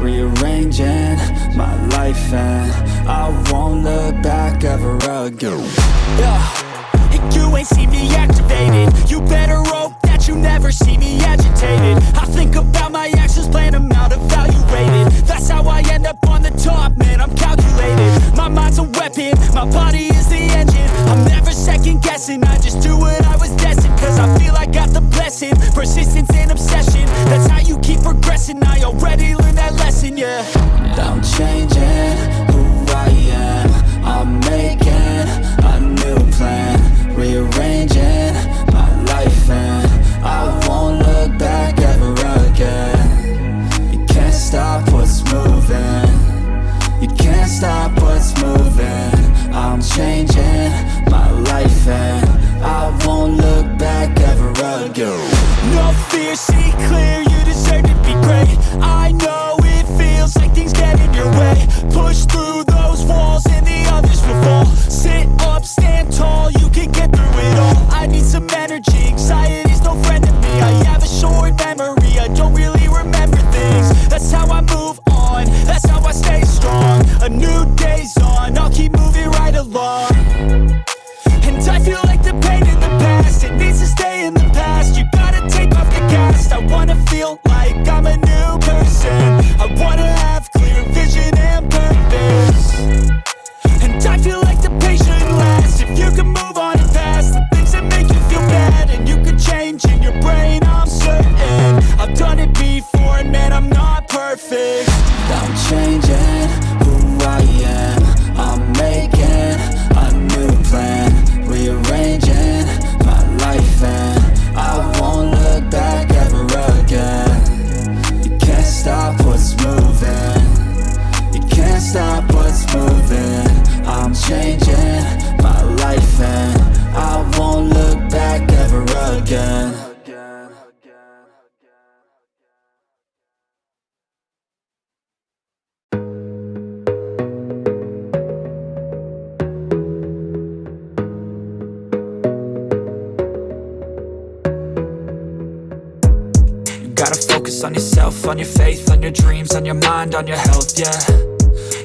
rearranging my life, and I won't look back ever again. And you ain't see me activated. You better hope that you never see me agitated. I think about my actions, plan them out, evaluated. That's how I end up on the top, man, I'm calculated. My mind's a weapon, my body is the engine. I'm never second guessing, I just do what I was destined. Cause I feel I got the blessing, persistence and obsession. That's how you keep progressing, I already learned that lesson, yeah. I'm changing who I am, I'm making a new plan, rearranging my life, and I won't look back ever again. You can't stop what's moving, you can't stop what's moving. I'm changing my life, and I won't look back ever again. No fear, see clear, you deserve to be great. I know it feels like things get in your way. Push through those walls and the others will fall. Sit up, stand tall, you can get through it all. I need some energy, anxiety's no friend to me. I have a short memory, I don't really remember things. That's how I move on, that's how I stay strong. A new day's on, I'll keep moving right along. And I feel like the pain in the past, it needs to stay in the past. You gotta take off the cast. I wanna feel like I'm a new person. I wanna have clear vision and purpose. And I feel like the pain shouldn't last. If you can move on and past the things that make you feel bad, and you can change in your brain, I'm certain. I've done it before and man, I'm not perfect. I'm changing who I am, I'm making a new plan, rearranging my life, and I won't look back ever again. You can't stop what's moving, you can't stop what's moving. I'm changing my life, and I won't look back ever again. Gotta focus on yourself, on your faith, on your dreams, on your mind, on your health, yeah.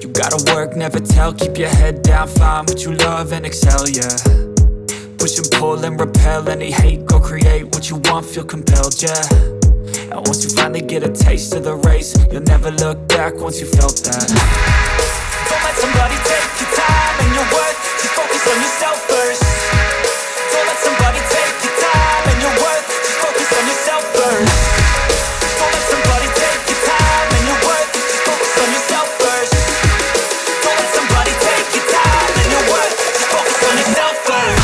You gotta work, never tell, keep your head down, find what you love and excel, yeah. Push and pull and repel any hate, go create what you want, feel compelled, yeah. And once you finally get a taste of the race, you'll never look back once you felt that. Don't let somebody take your time and your worth, just focus on yourself first. Don't let somebody take your time and your worth, just focus on yourself first. Don't let somebody take your time and your worth, just focus on yourself first. Don't let somebody take your time and your worth, just focus on yourself first.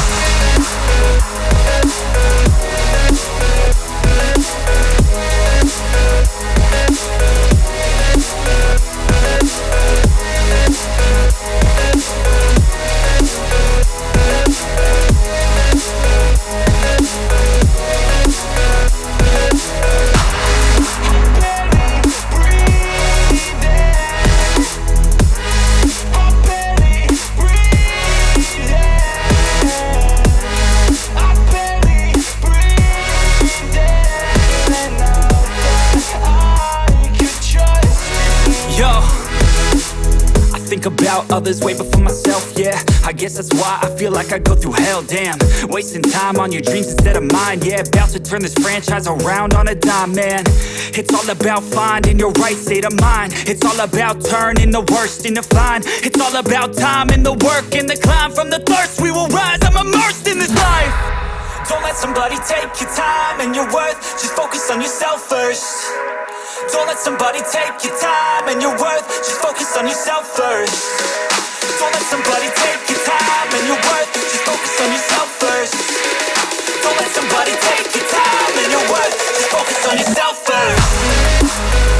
About others way before myself, yeah. I guess that's why I feel like I go through hell, damn. Wasting time on your dreams instead of mine, yeah. About to turn this franchise around on a dime, man. It's all about finding your right state of mind. It's all about turning the worst into fine. It's all about time and the work and the climb. From the thirst we will rise, I'm immersed in this life. Don't let somebody take your time and your worth, just focus on yourself first. Don't let somebody take your time and your worth, just focus on yourself first. Don't let somebody take your time and your worth, just focus on yourself first. Don't let somebody take your time and your worth, just focus on yourself first.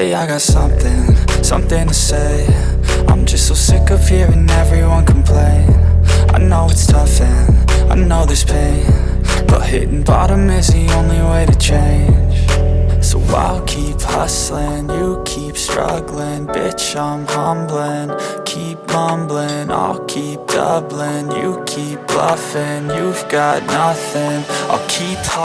Hey, I got something to say. I'm just so sick of hearing everyone complain. I know it's tough and I know there's pain, but hitting bottom is the only way to change. So I'll keep hustling, you keep struggling. Bitch, I'm humbling, keep mumbling. I'll keep doubling, you keep bluffing. You've got nothing, I'll keep